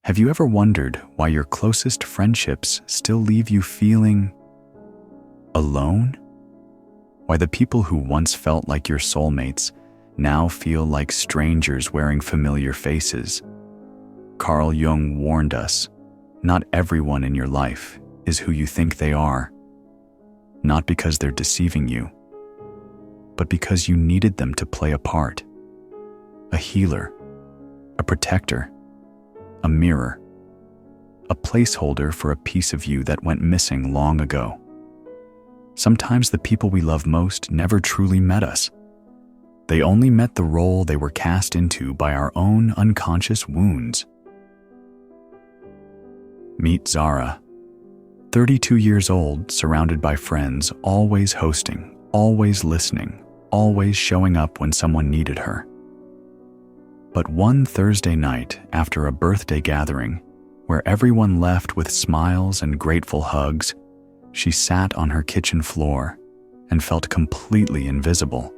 Have you ever wondered why your closest friendships still leave you feeling alone? Why the people who once felt like your soulmates now feel like strangers wearing familiar faces? Carl Jung warned us, not everyone in your life is who you think they are. Not because they're deceiving you, but because you needed them to play a part. A healer, a protector, a mirror, a placeholder for a piece of you that went missing long ago. Sometimes the people we love most never truly met us. They only met the role they were cast into by our own unconscious wounds. Meet Zara, 32 years old, surrounded by friends, always hosting, always listening, always showing up when someone needed her. But one Thursday night after a birthday gathering, where everyone left with smiles and grateful hugs, she sat on her kitchen floor and felt completely invisible,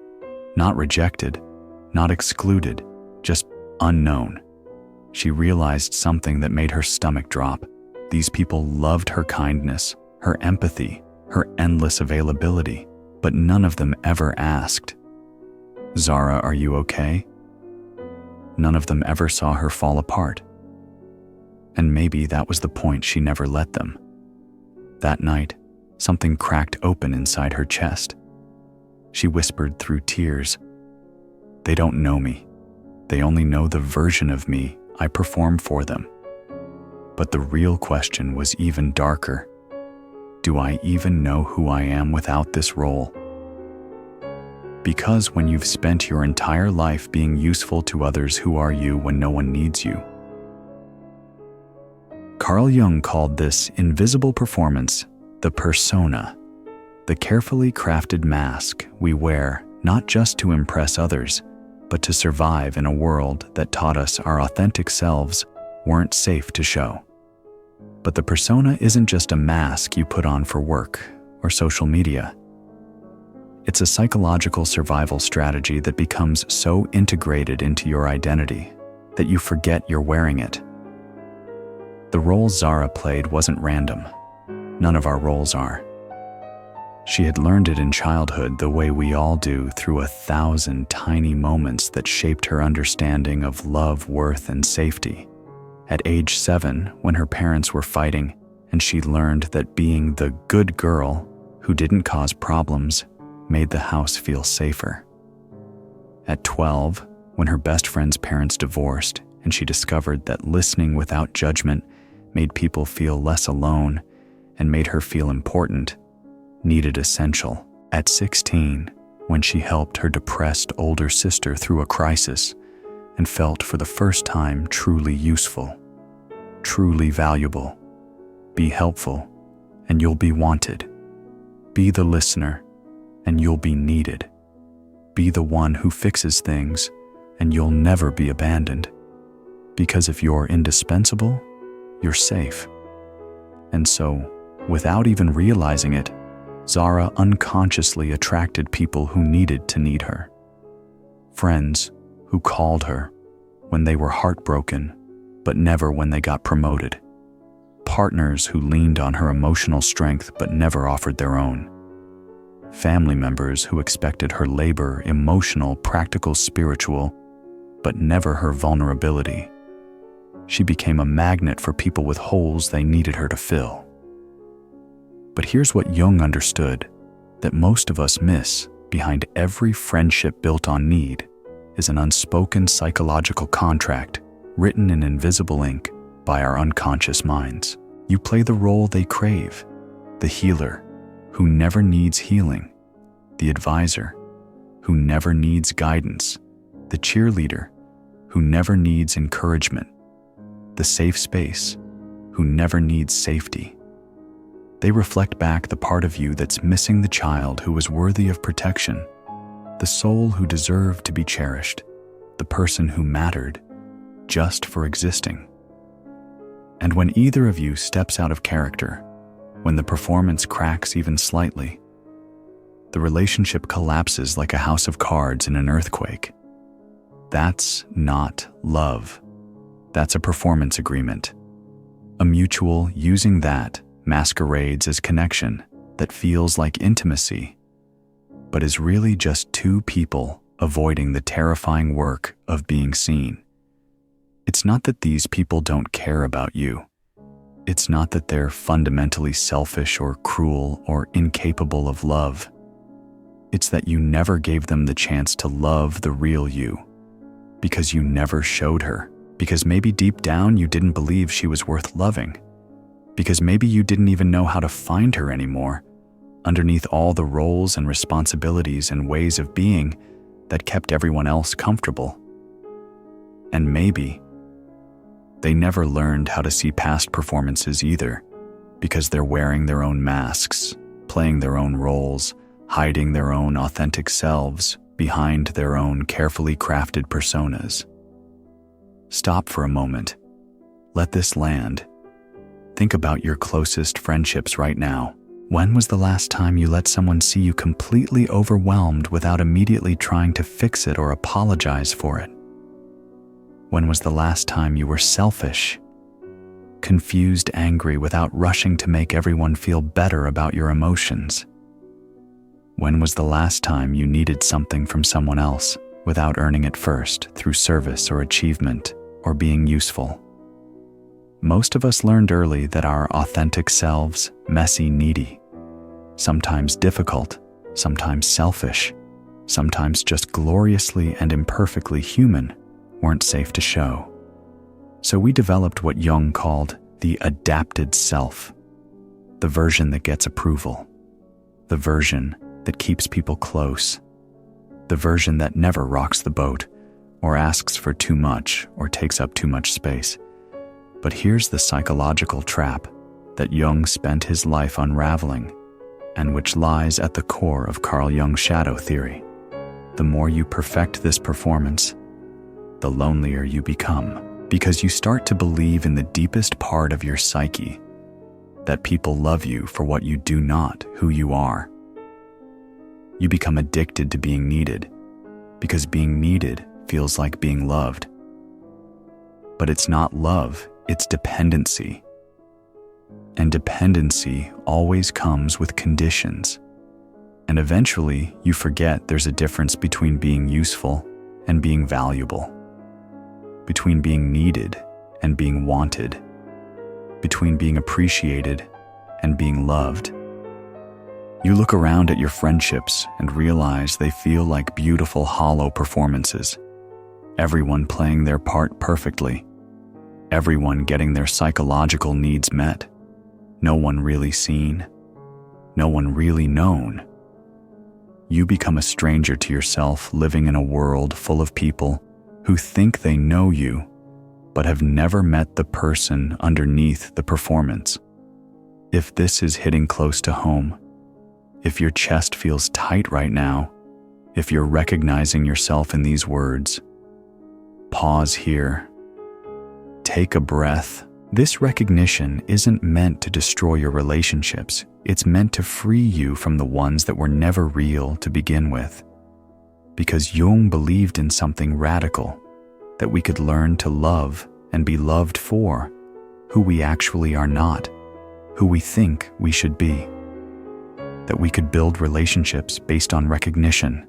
not rejected, not excluded, just unknown. She realized something that made her stomach drop. These people loved her kindness, her empathy, her endless availability, but none of them ever asked, "Zara, are you okay?" None of them ever saw her fall apart. And maybe that was the point she never let them. That night, something cracked open inside her chest. She whispered through tears, "They don't know me. They only know the version of me I perform for them." But the real question was even darker. Do I even know who I am without this role? Because when you've spent your entire life being useful to others, who are you when no one needs you? Carl Jung called this invisible performance the persona, the carefully crafted mask we wear not just to impress others, but to survive in a world that taught us our authentic selves weren't safe to show. But the persona isn't just a mask you put on for work or social media. It's a psychological survival strategy that becomes so integrated into your identity that you forget you're wearing it. The role Zara played wasn't random. None of our roles are. She had learned it in childhood the way we all do, through 1,000 tiny moments that shaped her understanding of love, worth, and safety. At age 7, when her parents were fighting, and she learned that being the good girl who didn't cause problems made the house feel safer. At 12, when her best friend's parents divorced, and she discovered that listening without judgment made people feel less alone and made her feel important, needed essential. At 16, when she helped her depressed older sister through a crisis and felt for the first time truly useful, truly valuable. Be helpful and you'll be wanted. Be the listener and you'll be needed. Be the one who fixes things and you'll never be abandoned. Because if you're indispensable, you're safe. And so, without even realizing it, Zara unconsciously attracted people who needed to need her. Friends who called her when they were heartbroken, but never when they got promoted. Partners who leaned on her emotional strength but never offered their own. Family members who expected her labor, emotional, practical, spiritual, but never her vulnerability. She became a magnet for people with holes they needed her to fill. But here's what Jung understood, that most of us miss. Behind every friendship built on need is an unspoken psychological contract written in invisible ink by our unconscious minds. You play the role they crave, the healer who never needs healing, the advisor who never needs guidance, the cheerleader who never needs encouragement, the safe space who never needs safety. They reflect back the part of you that's missing, the child who was worthy of protection, the soul who deserved to be cherished, the person who mattered just for existing. And when either of you steps out of character, when the performance cracks even slightly, the relationship collapses like a house of cards in an earthquake. That's not love. That's a performance agreement. A mutual using that masquerades as connection that feels like intimacy, but is really just two people avoiding the terrifying work of being seen. It's not that these people don't care about you. It's not that they're fundamentally selfish or cruel or incapable of love. It's that you never gave them the chance to love the real you, because you never showed her, because maybe deep down you didn't believe she was worth loving, because maybe you didn't even know how to find her anymore, underneath all the roles and responsibilities and ways of being that kept everyone else comfortable. And maybe they never learned how to see past performances either, because they're wearing their own masks, playing their own roles, hiding their own authentic selves behind their own carefully crafted personas. Stop for a moment. Let this land. Think about your closest friendships right now. When was the last time you let someone see you completely overwhelmed without immediately trying to fix it or apologize for it? When was the last time you were selfish, confused, angry without rushing to make everyone feel better about your emotions? When was the last time you needed something from someone else without earning it first through service or achievement or being useful? Most of us learned early that our authentic selves, messy, needy, sometimes difficult, sometimes selfish, sometimes just gloriously and imperfectly human, weren't safe to show. So we developed what Jung called the adapted self, the version that gets approval, the version that keeps people close, the version that never rocks the boat or asks for too much or takes up too much space. But here's the psychological trap that Jung spent his life unraveling, and which lies at the core of Carl Jung's shadow theory. The more you perfect this performance, the lonelier you become, because you start to believe in the deepest part of your psyche that people love you for what you do not, who you are. You become addicted to being needed, because being needed feels like being loved. But it's not love, it's dependency. And dependency always comes with conditions. And eventually, you forget there's a difference between being useful and being valuable, between being needed and being wanted, between being appreciated and being loved. You look around at your friendships and realize they feel like beautiful, hollow performances. Everyone playing their part perfectly. Everyone getting their psychological needs met. No one really seen. No one really known. You become a stranger to yourself, living in a world full of people who think they know you, but have never met the person underneath the performance. If this is hitting close to home, if your chest feels tight right now, if you're recognizing yourself in these words, pause here. Take a breath. This recognition isn't meant to destroy your relationships. It's meant to free you from the ones that were never real to begin with. Because Jung believed in something radical, that we could learn to love and be loved for who we actually are not, who we think we should be. That we could build relationships based on recognition,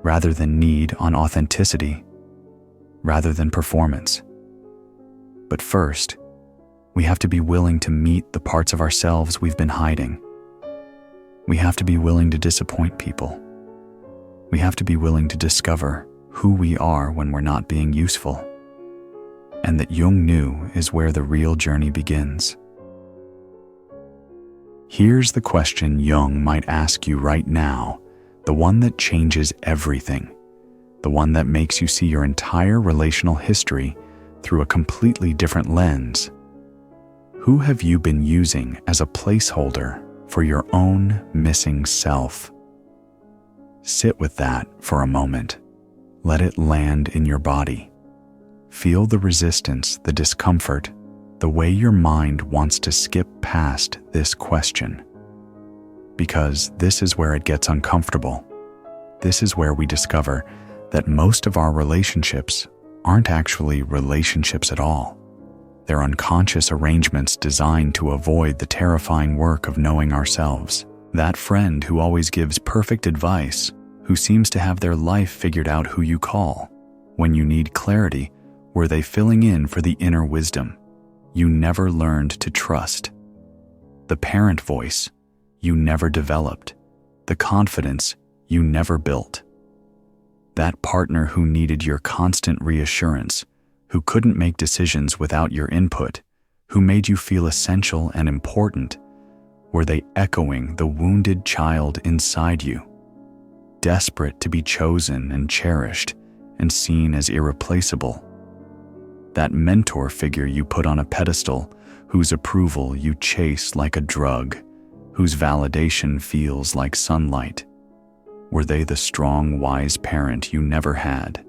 rather than need on authenticity, rather than performance. But first, we have to be willing to meet the parts of ourselves we've been hiding. We have to be willing to disappoint people. We have to be willing to discover who we are when we're not being useful. And that Jung knew is where the real journey begins. Here's the question Jung might ask you right now, the one that changes everything, the one that makes you see your entire relational history through a completely different lens. Who have you been using as a placeholder for your own missing self? Sit with that for a moment. Let it land in your body. Feel the resistance, the discomfort, the way your mind wants to skip past this question. Because this is where it gets uncomfortable. This is where we discover that most of our relationships aren't actually relationships at all. They're unconscious arrangements designed to avoid the terrifying work of knowing ourselves. That friend who always gives perfect advice, who seems to have their life figured out, who you call when you need clarity, were they filling in for the inner wisdom you never learned to trust? The parent voice you never developed, the confidence you never built. That partner who needed your constant reassurance, who couldn't make decisions without your input, who made you feel essential and important. Were they echoing the wounded child inside you, desperate to be chosen and cherished and seen as irreplaceable? That mentor figure you put on a pedestal, whose approval you chase like a drug, whose validation feels like sunlight. Were they the strong, wise parent you never had?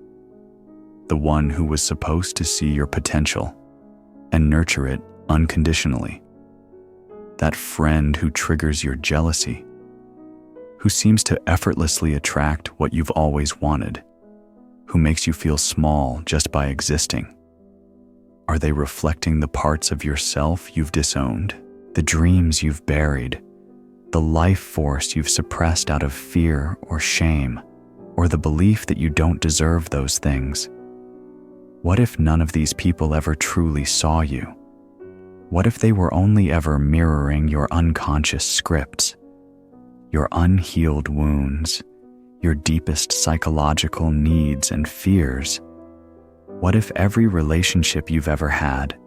The one who was supposed to see your potential and nurture it unconditionally? That friend who triggers your jealousy, who seems to effortlessly attract what you've always wanted, who makes you feel small just by existing? Are they reflecting the parts of yourself you've disowned, the dreams you've buried, the life force you've suppressed out of fear or shame, or the belief that you don't deserve those things? What if none of these people ever truly saw you? What if they were only ever mirroring your unconscious scripts, your unhealed wounds, your deepest psychological needs and fears? What if every relationship you've ever had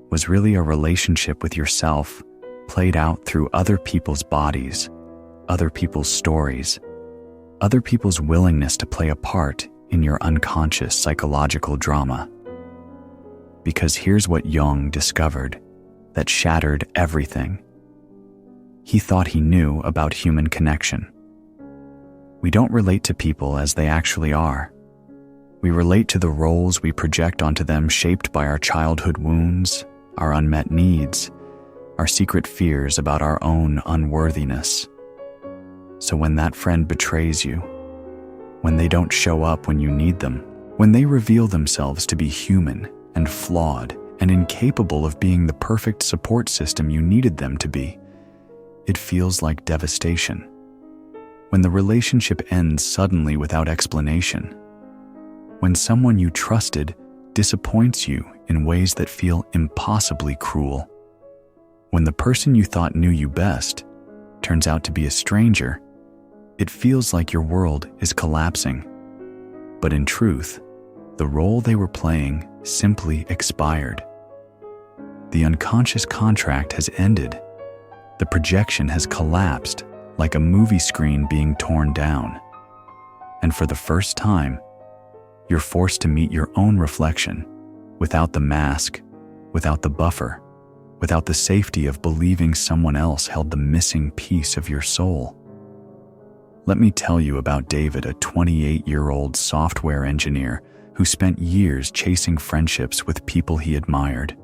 was really a relationship with yourself played out through other people's bodies, other people's stories, other people's willingness to play a part in your unconscious psychological drama? Because here's what Jung discovered that shattered everything. He thought he knew about human connection. We don't relate to people as they actually are. We relate to the roles we project onto them, shaped by our childhood wounds, our unmet needs, our secret fears about our own unworthiness. So when that friend betrays you, when they don't show up when you need them, when they reveal themselves to be human and flawed and incapable of being the perfect support system you needed them to be, it feels like devastation. When the relationship ends suddenly without explanation, when someone you trusted disappoints you in ways that feel impossibly cruel, when the person you thought knew you best turns out to be a stranger, it feels like your world is collapsing. But in truth, the role they were playing simply expired. The unconscious contract has ended. The projection has collapsed like a movie screen being torn down. And for the first time, you're forced to meet your own reflection, without the mask, without the buffer, without the safety of believing someone else held the missing piece of your soul. Let me tell you about David, a 28-year-old software engineer who spent years chasing friendships with people he admired.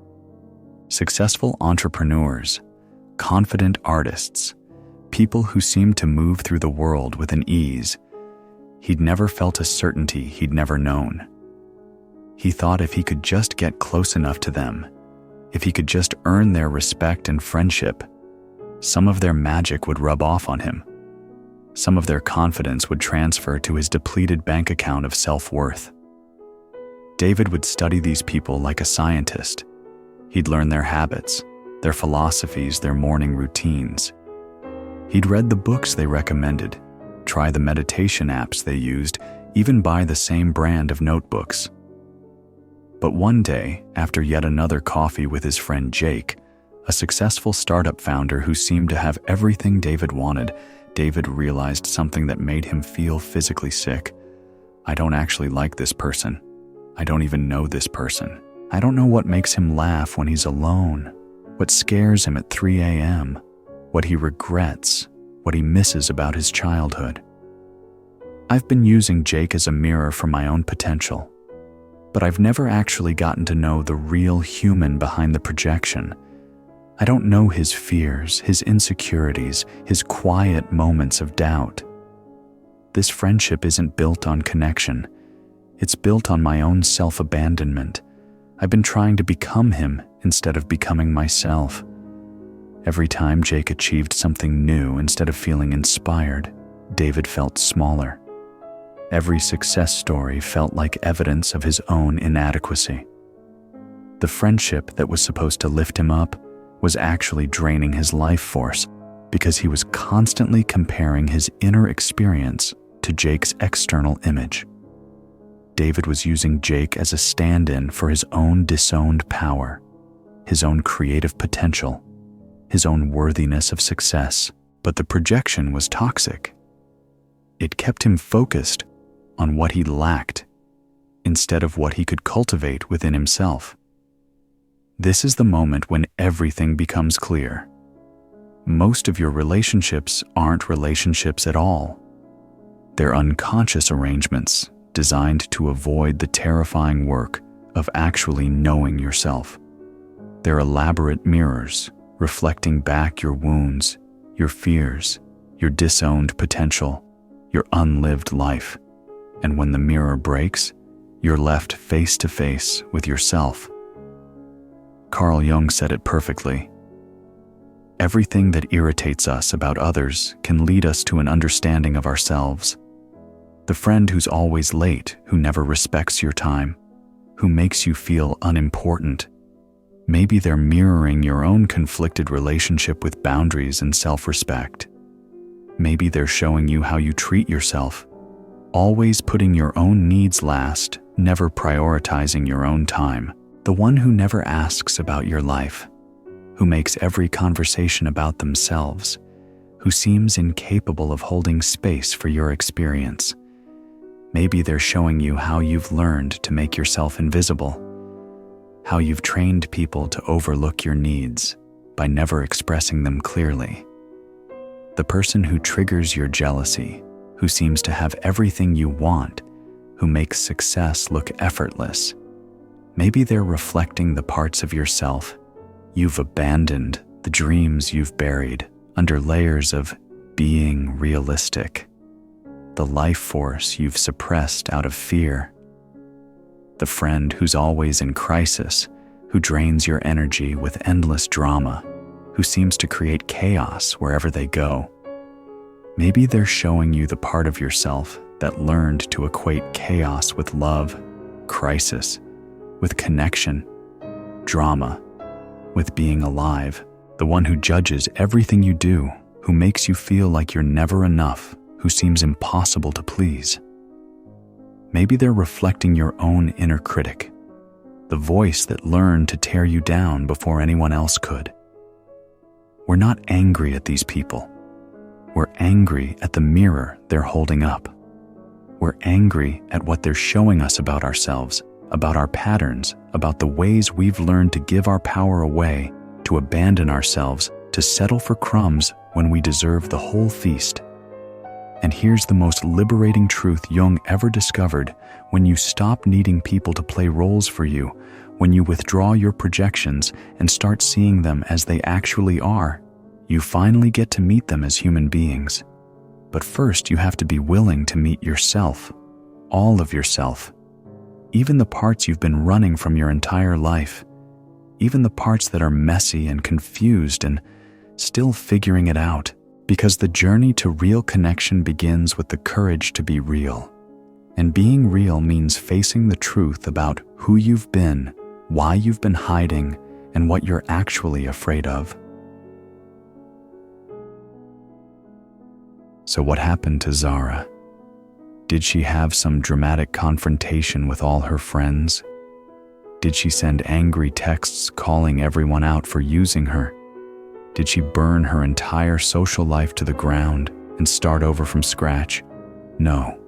Successful entrepreneurs, confident artists, people who seemed to move through the world with an ease. He'd never felt a certainty he'd never known. He thought if he could just get close enough to them, if he could just earn their respect and friendship, some of their magic would rub off on him. Some of their confidence would transfer to his depleted bank account of self-worth. David would study these people like a scientist. He'd learn their habits, their philosophies, their morning routines. He'd read the books they recommended, try the meditation apps they used, even buy the same brand of notebooks. But one day, after yet another coffee with his friend Jake, a successful startup founder who seemed to have everything David wanted, David realized something that made him feel physically sick. I don't actually like this person. I don't even know this person. I don't know what makes him laugh when he's alone, what scares him at 3 a.m., what he regrets, what he misses about his childhood. I've been using Jake as a mirror for my own potential, but I've never actually gotten to know the real human behind the projection. I don't know his fears, his insecurities, his quiet moments of doubt. This friendship isn't built on connection. It's built on my own self-abandonment. I've been trying to become him instead of becoming myself. Every time Jake achieved something new instead of feeling inspired, David felt smaller. Every success story felt like evidence of his own inadequacy. The friendship that was supposed to lift him up was actually draining his life force because he was constantly comparing his inner experience to Jake's external image. David was using Jake as a stand-in for his own disowned power, his own creative potential, his own worthiness of success. But the projection was toxic. It kept him focused on what he lacked instead of what he could cultivate within himself. This is the moment when everything becomes clear. Most of your relationships aren't relationships at all. They're unconscious arrangements designed to avoid the terrifying work of actually knowing yourself. They're elaborate mirrors reflecting back your wounds, your fears, your disowned potential, your unlived life. And when the mirror breaks, you're left face to face with yourself. Carl Jung said it perfectly. Everything that irritates us about others can lead us to an understanding of ourselves. The friend who's always late, who never respects your time, who makes you feel unimportant. Maybe they're mirroring your own conflicted relationship with boundaries and self-respect. Maybe they're showing you how you treat yourself, always putting your own needs last, never prioritizing your own time. The one who never asks about your life, who makes every conversation about themselves, who seems incapable of holding space for your experience. Maybe they're showing you how you've learned to make yourself invisible, how you've trained people to overlook your needs by never expressing them clearly. The person who triggers your jealousy, who seems to have everything you want, who makes success look effortless. Maybe they're reflecting the parts of yourself you've abandoned, the dreams you've buried under layers of being realistic, the life force you've suppressed out of fear. The friend who's always in crisis, who drains your energy with endless drama, who seems to create chaos wherever they go. Maybe they're showing you the part of yourself that learned to equate chaos with love, crisis with connection, drama with being alive. The one who judges everything you do, who makes you feel like you're never enough, who seems impossible to please. Maybe they're reflecting your own inner critic, the voice that learned to tear you down before anyone else could. We're not angry at these people. We're angry at the mirror they're holding up. We're angry at what they're showing us about ourselves, about our patterns, about the ways we've learned to give our power away, to abandon ourselves, to settle for crumbs when we deserve the whole feast. And here's the most liberating truth Jung ever discovered: when you stop needing people to play roles for you, when you withdraw your projections and start seeing them as they actually are, you finally get to meet them as human beings. But first, you have to be willing to meet yourself, all of yourself, even the parts you've been running from your entire life, even the parts that are messy and confused and still figuring it out. Because the journey to real connection begins with the courage to be real. And being real means facing the truth about who you've been, why you've been hiding, and what you're actually afraid of. So what happened to Zara? Did she have some dramatic confrontation with all her friends? Did she send angry texts calling everyone out for using her? Did she burn her entire social life to the ground and start over from scratch? No.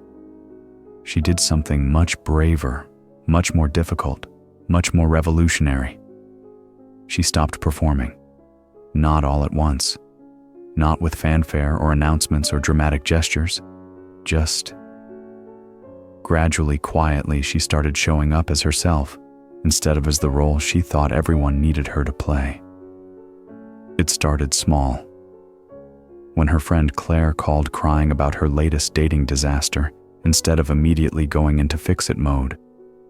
She did something much braver, much more difficult, much more revolutionary. She stopped performing. Not all at once. Not with fanfare or announcements or dramatic gestures. Just gradually, quietly, she started showing up as herself instead of as the role she thought everyone needed her to play. It started small. When her friend Claire called crying about her latest dating disaster, instead of immediately going into fix-it mode,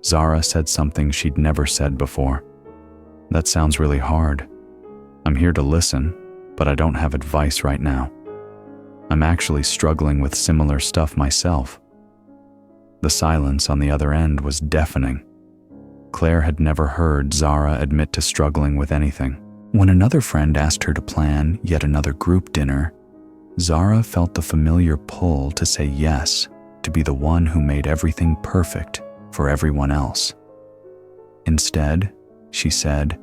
Zara said something she'd never said before. "That sounds really hard. I'm here to listen, but I don't have advice right now. I'm actually struggling with similar stuff myself." The silence on the other end was deafening. Claire had never heard Zara admit to struggling with anything. When another friend asked her to plan yet another group dinner, Zara felt the familiar pull to say yes, to be the one who made everything perfect for everyone else. Instead, she said,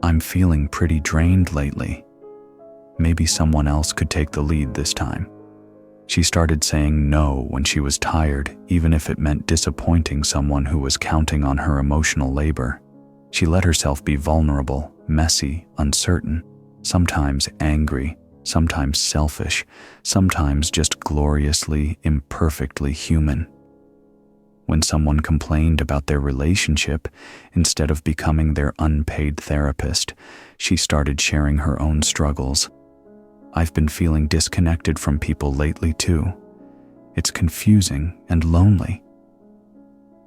"I'm feeling pretty drained lately. Maybe someone else could take the lead this time." She started saying no when she was tired, even if it meant disappointing someone who was counting on her emotional labor. She let herself be vulnerable, messy, uncertain, sometimes angry, sometimes selfish, sometimes just gloriously, imperfectly human. When someone complained about their relationship, instead of becoming their unpaid therapist, she started sharing her own struggles. "I've been feeling disconnected from people lately too. It's confusing and lonely."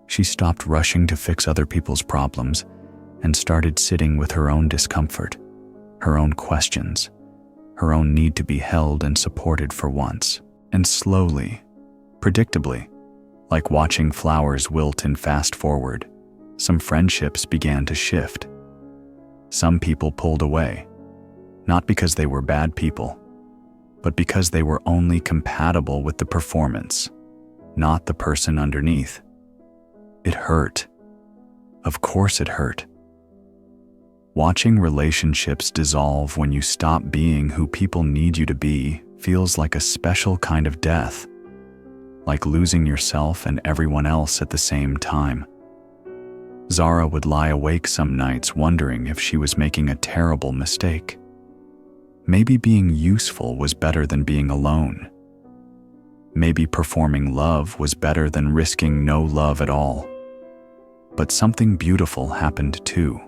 She stopped rushing to fix other people's problems and started sitting with her own discomfort, her own questions, her own need to be held and supported for once. And slowly, predictably, like watching flowers wilt in fast forward, some friendships began to shift. Some people pulled away, not because they were bad people, but because they were only compatible with the performance, not the person underneath. It hurt. Of course it hurt. Watching relationships dissolve when you stop being who people need you to be feels like a special kind of death, like losing yourself and everyone else at the same time. Zara would lie awake some nights wondering if she was making a terrible mistake. Maybe being useful was better than being alone. Maybe performing love was better than risking no love at all. But something beautiful happened too.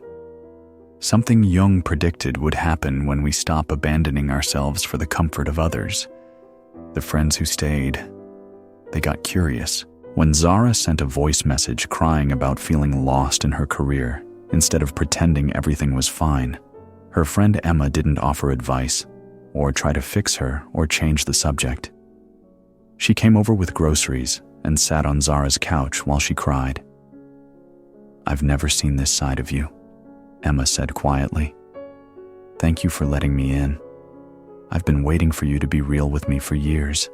Something Jung predicted would happen when we stop abandoning ourselves for the comfort of others. The friends who stayed, they got curious. When Zara sent a voice message crying about feeling lost in her career, instead of pretending everything was fine, her friend Emma didn't offer advice, or try to fix her or change the subject. She came over with groceries and sat on Zara's couch while she cried. "I've never seen this side of you," Emma said quietly. "Thank you for letting me in. I've been waiting for you to be real with me for years."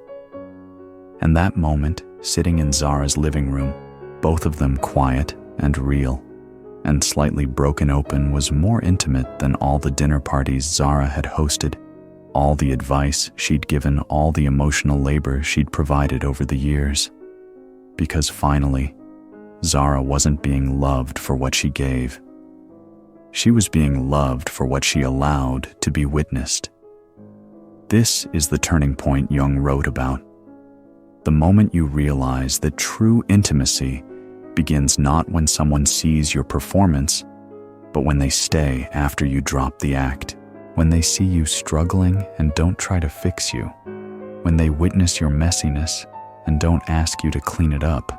And that moment, sitting in Zara's living room, both of them quiet and real, and slightly broken open, was more intimate than all the dinner parties Zara had hosted, all the advice she'd given, all the emotional labor she'd provided over the years. Because finally, Zara wasn't being loved for what she gave. She was being loved for what she allowed to be witnessed. This is the turning point Jung wrote about. The moment you realize that true intimacy begins not when someone sees your performance, but when they stay after you drop the act, when they see you struggling and don't try to fix you, when they witness your messiness and don't ask you to clean it up,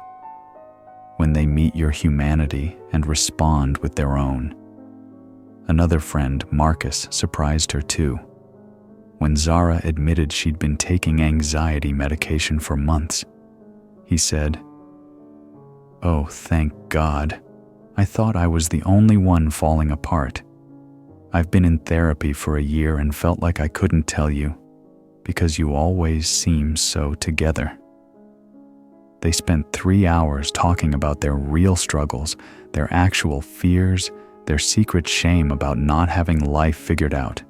when they meet your humanity and respond with their own. Another friend, Marcus, surprised her too. When Zara admitted she'd been taking anxiety medication for months, he said, "Oh, thank God. I thought I was the only one falling apart. I've been in therapy for a year and felt like I couldn't tell you, because you always seem so together." They spent 3 hours talking about their real struggles, their actual fears, their secret shame about not having life figured out.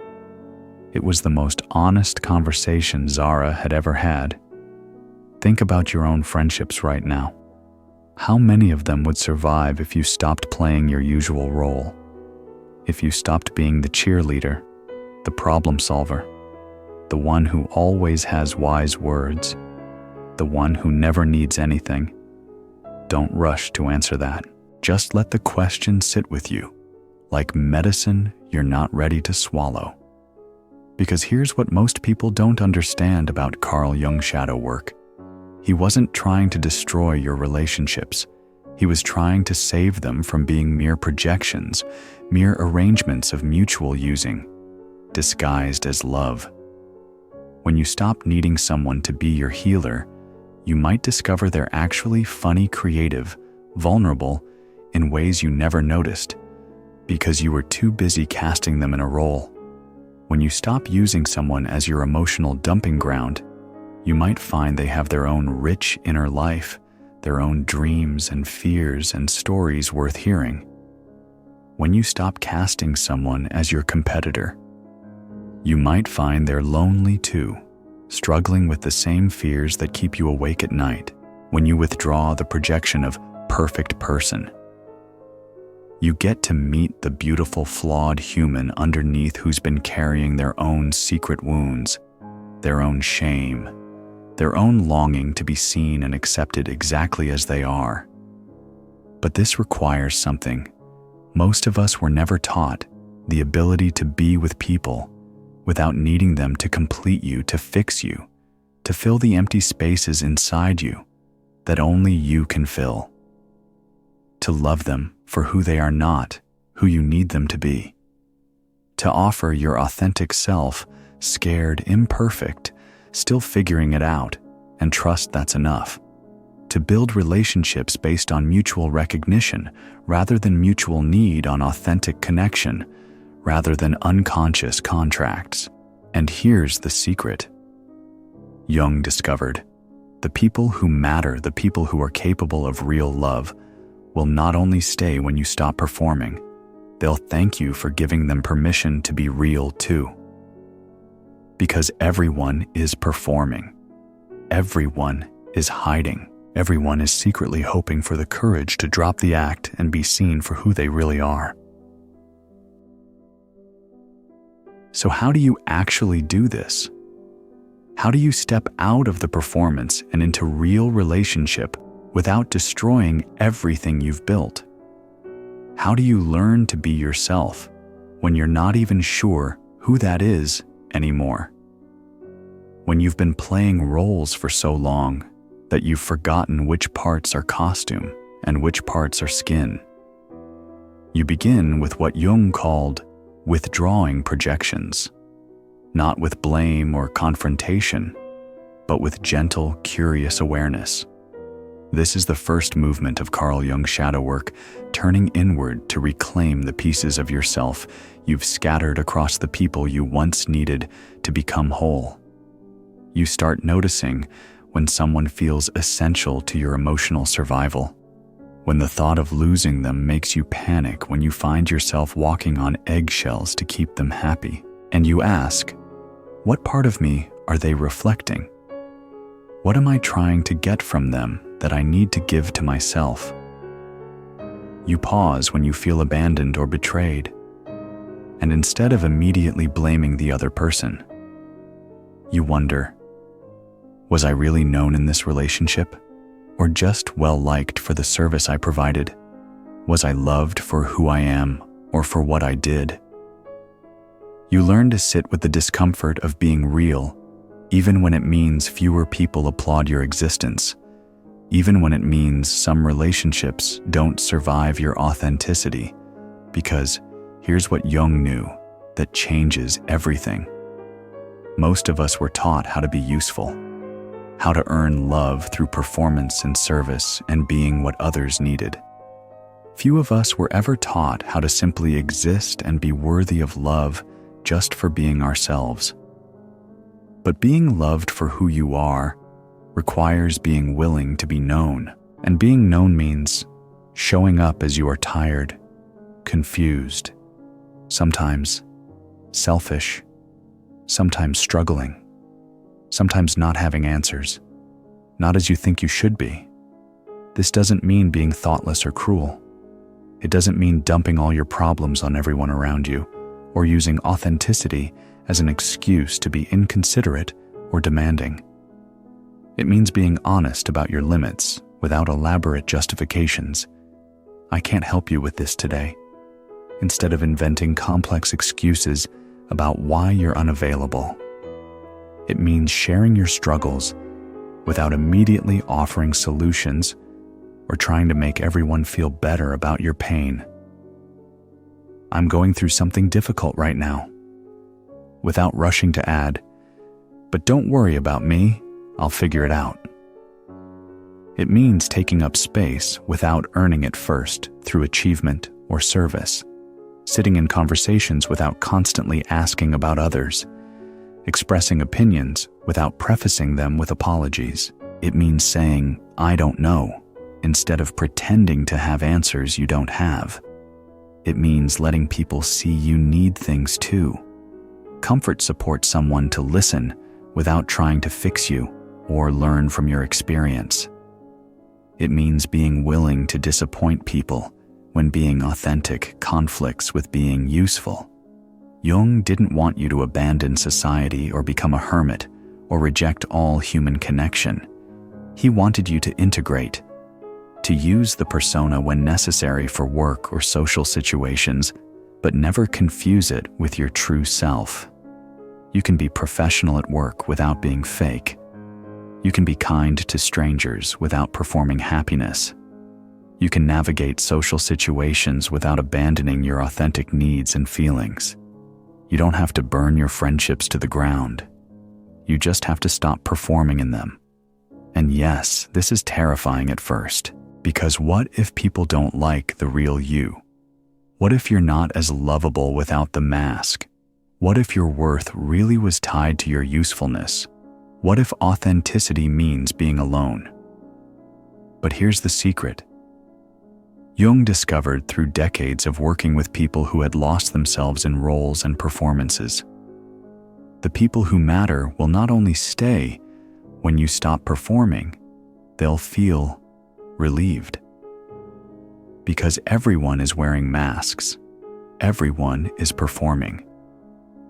It was the most honest conversation Zara had ever had. Think about your own friendships right now. How many of them would survive if you stopped playing your usual role? If you stopped being the cheerleader, the problem solver, the one who always has wise words, the one who never needs anything? Don't rush to answer that. Just let the question sit with you, like medicine you're not ready to swallow. Because here's what most people don't understand about Carl Jung's shadow work. He wasn't trying to destroy your relationships. He was trying to heal them. He was trying to show you that your relationships He was trying to save them from being mere projections, mere arrangements of mutual using, disguised as love. When you stop needing someone to be your healer, you might discover they're actually funny, creative, vulnerable in ways you never noticed, because you were too busy casting them in a role. When you stop using someone as your emotional dumping ground, you might find they have their own rich inner life, their own dreams and fears and stories worth hearing. When you stop casting someone as your competitor, you might find they're lonely too, struggling with the same fears that keep you awake at night. When you withdraw the projection of perfect person, you get to meet the beautiful, flawed human underneath who's been carrying their own secret wounds, their own shame, their own longing to be seen and accepted exactly as they are. But this requires something. Most of us were never taught: the ability to be with people without needing them to complete you, to fix you, to fill the empty spaces inside you that only you can fill. To love them for who they are, not who you need them to be. To offer your authentic self, scared, imperfect, still figuring it out, and trust that's enough. To build relationships based on mutual recognition rather than mutual need, on authentic connection rather than unconscious contracts. And here's the secret. Jung discovered, the people who matter, the people who are capable of real love, will not only stay when you stop performing, they'll thank you for giving them permission to be real too. Because everyone is performing. Everyone is hiding. Everyone is secretly hoping for the courage to drop the act and be seen for who they really are. So how do you actually do this? How do you step out of the performance and into real relationship without destroying everything you've built? How do you learn to be yourself when you're not even sure who that is anymore? When you've been playing roles for so long that you've forgotten which parts are costume and which parts are skin. You begin with what Jung called withdrawing projections, not with blame or confrontation, but with gentle, curious awareness. This is the first movement of Carl Jung's shadow work, turning inward to reclaim the pieces of yourself you've scattered across the people you once needed to become whole. You start noticing when someone feels essential to your emotional survival, when the thought of losing them makes you panic, when you find yourself walking on eggshells to keep them happy, and you ask, what part of me are they reflecting? What am I trying to get from them that I need to give to myself? You pause when you feel abandoned or betrayed, and instead of immediately blaming the other person, you wonder, was I really known in this relationship, or just well-liked for the service I provided? Was I loved for who I am or for what I did? You learn to sit with the discomfort of being real, even when it means fewer people applaud your existence, even when it means some relationships don't survive your authenticity, because here's what Jung knew that changes everything. Most of us were taught how to be useful, how to earn love through performance and service and being what others needed. Few of us were ever taught how to simply exist and be worthy of love just for being ourselves. But being loved for who you are requires being willing to be known, and being known means showing up as you are tired, confused, sometimes selfish, sometimes struggling, sometimes not having answers, not as you think you should be. This doesn't mean being thoughtless or cruel. It doesn't mean dumping all your problems on everyone around you, or using authenticity as an excuse to be inconsiderate or demanding. It means being honest about your limits without elaborate justifications. I can't help you with this today, instead of inventing complex excuses about why you're unavailable. It means sharing your struggles without immediately offering solutions or trying to make everyone feel better about your pain. I'm going through something difficult right now, without rushing to add, but don't worry about me, I'll figure it out. It means taking up space without earning it first through achievement or service, sitting in conversations without constantly asking about others, expressing opinions without prefacing them with apologies. It means saying, I don't know, instead of pretending to have answers you don't have. It means letting people see you need things too. Comfort supports someone to listen without trying to fix you or learn from your experience. It means being willing to disappoint people when being authentic conflicts with being useful. Jung didn't want you to abandon society or become a hermit or reject all human connection. He wanted you to integrate, to use the persona when necessary for work or social situations, but never confuse it with your true self. You can be professional at work without being fake. You can be kind to strangers without performing happiness. You can navigate social situations without abandoning your authentic needs and feelings. You don't have to burn your friendships to the ground. You just have to stop performing in them. And yes, this is terrifying at first, because what if people don't like the real you? What if you're not as lovable without the mask? What if your worth really was tied to your usefulness? What if authenticity means being alone? But here's the secret. Jung discovered through decades of working with people who had lost themselves in roles and performances. The people who matter will not only stay when you stop performing, they'll feel relieved. Because everyone is wearing masks. Everyone is performing.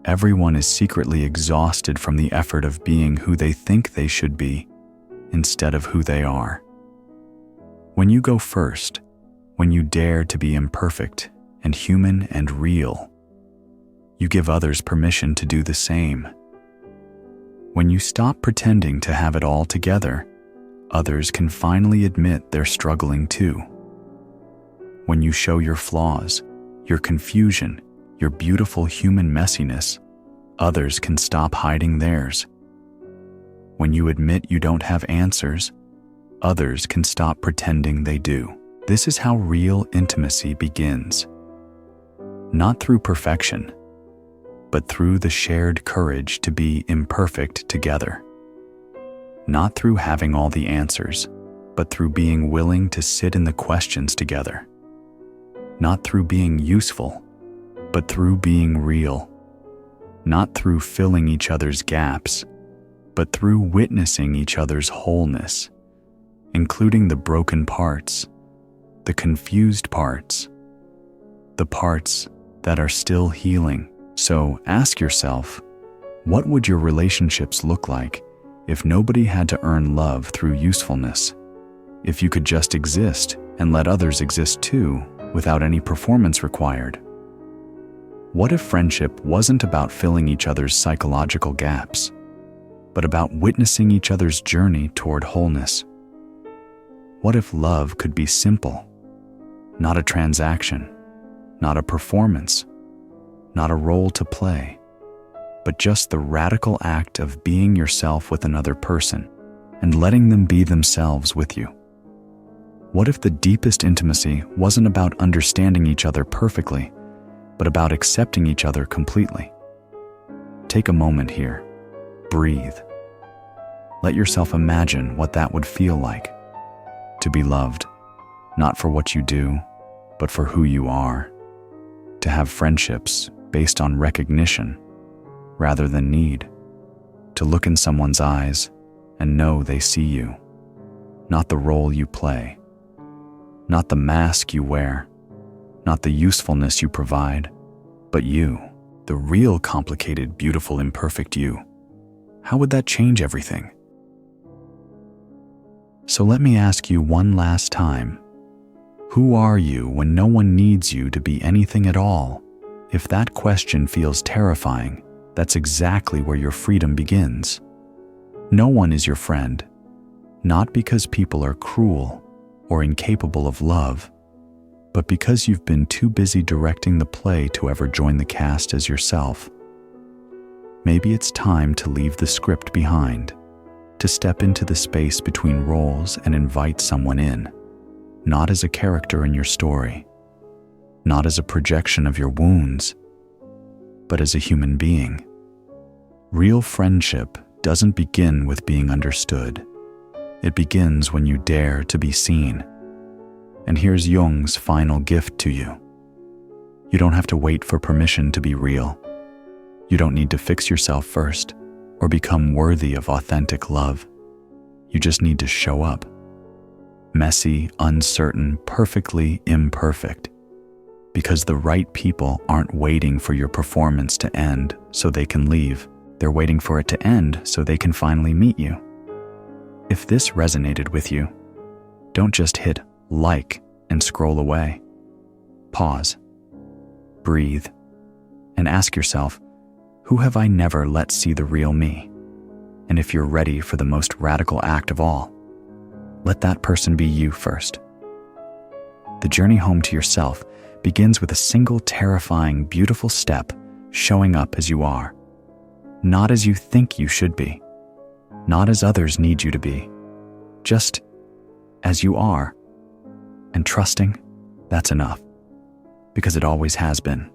Everyone is secretly exhausted from the effort of being who they think they should be instead of who they are. When you go first, when you dare to be imperfect and human and real, you give others permission to do the same. When you stop pretending to have it all together, others can finally admit they're struggling too. When you show your flaws, your confusion, your beautiful human messiness, others can stop hiding theirs. When you admit you don't have answers, others can stop pretending they do. This is how real intimacy begins. Not through perfection, but through the shared courage to be imperfect together. Not through having all the answers, but through being willing to sit in the questions together. Not through being useful, but through being real. Not through filling each other's gaps, but through witnessing each other's wholeness, including the broken parts, the confused parts, the parts that are still healing. So ask yourself, what would your relationships look like if nobody had to earn love through usefulness? If you could just exist and let others exist too, without any performance required? What if friendship wasn't about filling each other's psychological gaps, but about witnessing each other's journey toward wholeness? What if love could be simple, not a transaction, not a performance, not a role to play, but just the radical act of being yourself with another person and letting them be themselves with you? What if the deepest intimacy wasn't about understanding each other perfectly, but about accepting each other completely? Take a moment here. Breathe. Let yourself imagine what that would feel like. To be loved, not for what you do, but for who you are. To have friendships based on recognition rather than need. To look in someone's eyes and know they see you, not the role you play, not the mask you wear, not the usefulness you provide, but you, the real complicated, beautiful, imperfect you. How would that change everything? So let me ask you one last time. Who are you when no one needs you to be anything at all? If that question feels terrifying, that's exactly where your freedom begins. No one is your friend, not because people are cruel, or incapable of love, but because you've been too busy directing the play to ever join the cast as yourself. Maybe it's time to leave the script behind, to step into the space between roles and invite someone in, not as a character in your story, not as a projection of your wounds, but as a human being. Real friendship doesn't begin with being understood. It begins when you dare to be seen. And here's Jung's final gift to you. You don't have to wait for permission to be real. You don't need to fix yourself first or become worthy of authentic love. You just need to show up. Messy, uncertain, perfectly imperfect. Because the right people aren't waiting for your performance to end so they can leave. They're waiting for it to end so they can finally meet you. If this resonated with you, don't just hit like and scroll away. Pause, breathe, and ask yourself, who have I never let see the real me? And if you're ready for the most radical act of all, let that person be you first. The journey home to yourself begins with a single terrifying, beautiful step, showing up as you are. Not as you think you should be, not as others need you to be, just as you are. And trusting, that's enough, because it always has been.